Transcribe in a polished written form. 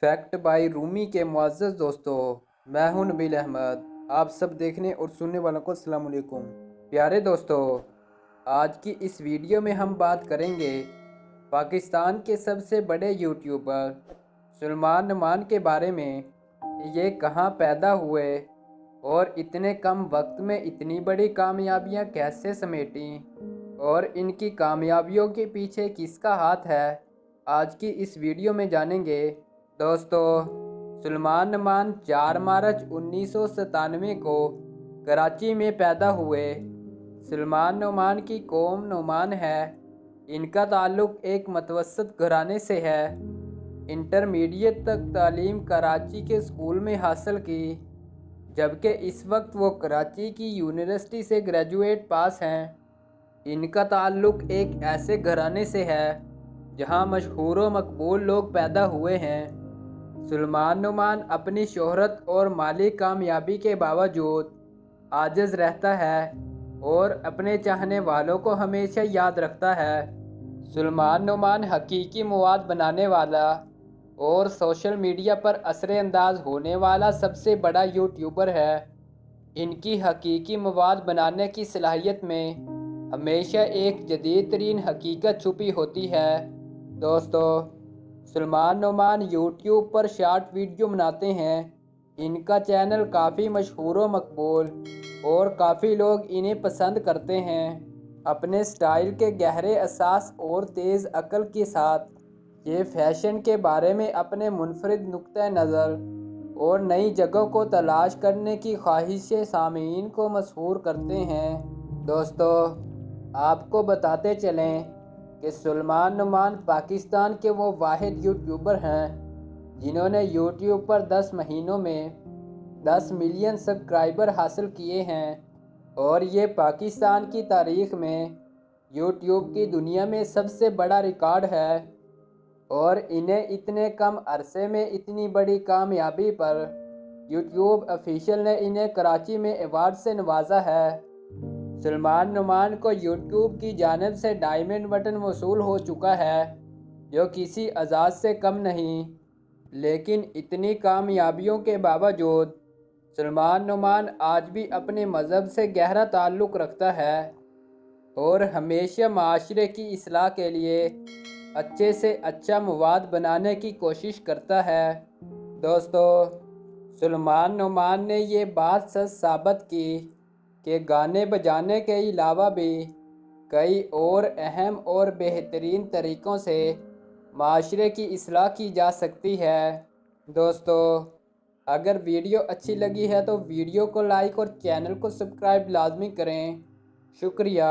Fact bye Rumi के मुअज़्ज़ज़ दोस्तों, मैं हूं नबील अहमद। आप सब देखने और सुनने वालों को अस्सलाम वालेकुम। प्यारे दोस्तों, आज की इस वीडियो में हम बात करेंगे पाकिस्तान के सबसे बड़े यूट्यूबर सलमान नुमान के बारे में। ये कहां पैदा हुए और इतने कम वक्त में इतनी बड़ी कामयाबियां कैसे समेटी और इनकी कामयाबियों के पीछे किसका हाथ है, आज की इस वीडियो में जानेंगे। दोस्तों, सलमान नुमान 4 मार्च 1997 को कराची में पैदा हुए। सलमान नुमान की कौम नुमान है। इनका ताल्लुक़ एक मतवसत घराने से है। इंटरमीडिएट तक तालीम कराची के स्कूल में हासिल की, जबकि इस वक्त वो कराची की यूनिवर्सिटी से ग्रेजुएट पास हैं। इनका ताल्लुक़ एक ऐसे घराने से है जहां मशहूर व मकबूल लोग पैदा हुए हैं। सलमान नुमान अपनी शोहरत और माली कामयाबी के बावजूद आजिज़ रहता है और अपने चाहने वालों को हमेशा याद रखता है। सलमान नुमान हकीकी मवाद बनाने वाला और सोशल मीडिया पर असर अंदाज होने वाला सबसे बड़ा यूट्यूबर है। इनकी हकीकी मवाद बनाने की सलाहियत में हमेशा एक जदीद तरीन हकीकत छुपी होती है। दोस्तों, सलमान नुमान यूट्यूब पर शॉर्ट वीडियो बनाते हैं। इनका चैनल काफ़ी मशहूर व मकबूल और काफ़ी लोग इन्हें पसंद करते हैं। अपने स्टाइल के गहरे एहसास और तेज़ अक्ल के साथ ये फैशन के बारे में अपने मुनफरिद नुक्ते नज़र और नई जगहों को तलाश करने की ख्वाहिश से सामीन को मशहूर करते हैं। दोस्तों, आपको बताते चलें कि सलमान नुमान पाकिस्तान के वो वाहिद यूट्यूबर हैं जिन्होंने यूट्यूब पर 10 महीनों में 10 मिलियन सब्सक्राइबर हासिल किए हैं, और ये पाकिस्तान की तारीख़ में यूट्यूब की दुनिया में सबसे बड़ा रिकॉर्ड है। और इन्हें इतने कम अरसे में इतनी बड़ी कामयाबी पर यूट्यूब ऑफिशियल ने इन्हें कराची में अवार्ड से नवाजा है। सलमान नुमान को यूट्यूब की जानिब से डायमंड बटन वसूल हो चुका है, जो किसी एजाज़ से कम नहीं। लेकिन इतनी कामयाबियों के बावजूद सलमान नुमान आज भी अपने मज़हब से गहरा ताल्लुक़ रखता है और हमेशा माशरे की इस्लाह के लिए अच्छे से अच्छा मवाद बनाने की कोशिश करता है। दोस्तों, सलमान नुमान ने ये बात सच साबित की कि गाने बजाने के अलावा भी कई और अहम और बेहतरीन तरीक़ों से माशरे की इस्लाह की जा सकती है। दोस्तों, अगर वीडियो अच्छी लगी है तो वीडियो को लाइक और चैनल को सब्सक्राइब लाजमी करें। शुक्रिया।